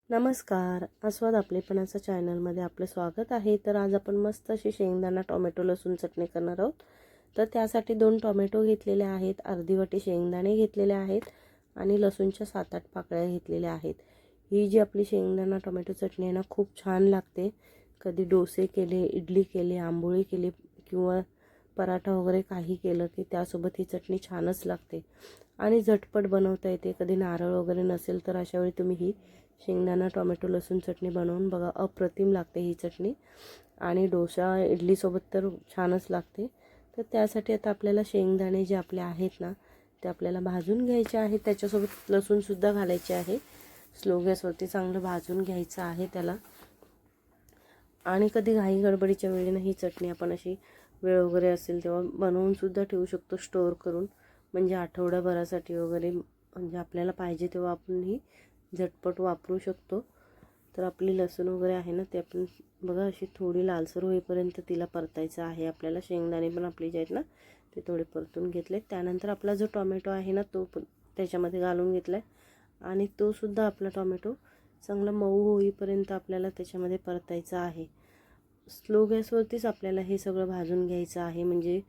नमस्कार, आस्वाद आपलेपणाच्या चॅनलमध्ये आपलं स्वागत आहे। तर आज आपण मस्त अशी शेंगदाणा टोमॅटो लसूण चटणी करणार आहोत। तर त्यासाठी 2 टोमॅटो घेतलेले आहेत, अर्धी वाटी शेंगदाणे घेतलेले आहेत आणि लसूणच्या 7-8 पाकळ्या घेतलेल्या आहेत। ही जी आपली शेंगदाणा टोमॅटो चटणी आहे ना, खूप छान लागते। कधी डोसे केले, इडली केले, आंबोळी केली किंवा पराठा वगैरे काही केलं की त्यासोबत ही चटणी छानच लागते आणि झटपट बनवता येते। कधी नारळ वगैरे नसेल तर अशा वेळी तुम्ही ही शेंगदाणा टोमॅटो लसूण चटणी बनवून बघा, अप्रतिम लागते ही चटणी आणि डोसा इडली सोबत तर छानच लागते। तर त्यासाठी आता आपल्याला शेंगदाणे जे आपले आहेत ना, ते आपल्याला भाजून घ्यायचे आहेत। त्याच्यासोबत लसूण सुद्धा घालायचे आहे। स्लो गॅसवरती चांगलं भाजून घ्यायचं आहे त्याला। आणि कधी घाई गडबडीच्या वेळेला ही चटणी आपण अशी वेळ वगैरे असेल तेव्हा बनवून सुद्धा ठेवू शकतो स्टोअर करून, म्हणजे आठवड्याभरासाठी वगैरे, म्हणजे आपल्याला पाहिजे तेव्हा आपण ही झटपट वापरू शकतो। तर आपली लसूण वगैरे आहे ना, ते आपण बघा अशी थोडी लालसर होईपर्यंत तिला परतायचं आहे आपल्याला। शेंगदाणे पण आपले जे आहेत ना, ते थोडे परतून घेतले। त्यानंतर आपला जो टोमॅटो आहे ना, तो पण त्याच्यामध्ये घालून घेतला आणि तो सुद्धा आपला टोमॅटो चांगला मऊ होईपर्यंत आपल्याला त्याच्यामध्ये परतायचा आहे। स्लो गॅसवरतीच आपल्याला हे सगळं भाजून घ्यायचं आहे, म्हणजे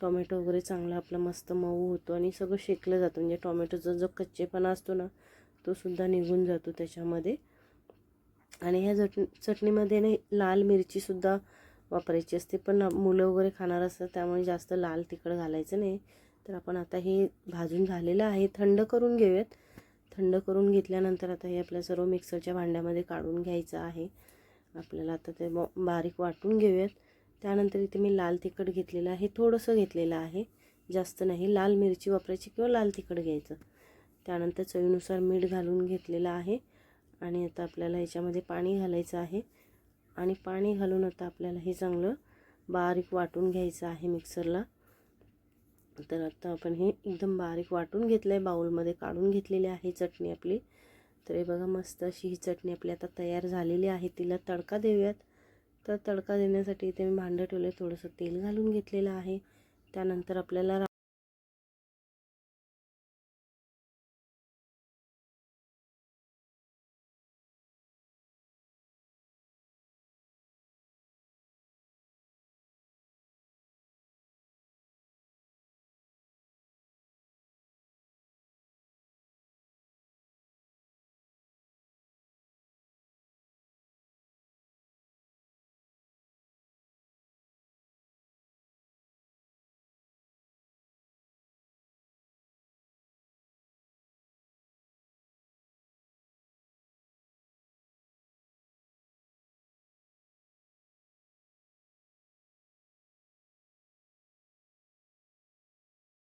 टोमॅटो वगैरे चांगला आपला मस्त मऊ होतो आणि सगळं शेकलं जातं। म्हणजे टोमॅटोचा जो कच्चेपणा असतो ना, तो सुद्धा निघून जातो त्याच्यामध्ये। आणि ह्या चटणीमध्ये ना लाल मिरची सुद्धा वापरायची असते, पण मुलं वगैरे खाणार असतात त्यामुळे जास्त लाल तिखट घालायचं नाही। तर आपण आता हे भाजून झालेलं आहे, थंड करून घेऊयात। थंड करून घेतल्यानंतर आता हे आपल्या सर्व मिक्सरच्या भांड्यामध्ये काढून घ्यायचं आहे आपल्याला। आता ते बारीक वाटून घेऊयात। त्यानंतर इथे मी लाल तिखट घेतलेलं आहे, थोडंसं घेतलेलं आहे, जास्त नाही। लाल मिरची वापरायची किंवा लाल तिखट घ्यायचं। त्यानंतर चवीनुसार मीठ घालून घेतलेलं आहे आणि आता आपल्याला याच्यामध्ये पाणी घालायचं आहे आणि पाणी घालून आता आपल्याला हे चांगलं बारीक वाटून घ्यायचं आहे मिक्सरला। तर आता आपण हे एकदम बारीक वाटून घेतलं आहे, बाउलमध्ये काढून घेतलेली आहे चटणी आपली। तर हे बघा, मस्त अशी ही चटणी आपली आता तयार झालेली आहे। तिला तडका देऊयात। तर तडका देण्यासाठी इथे मी भांडं ठेवलं, थोडंसं तेल घालून घेतलेलं आहे। त्यानंतर आपल्याला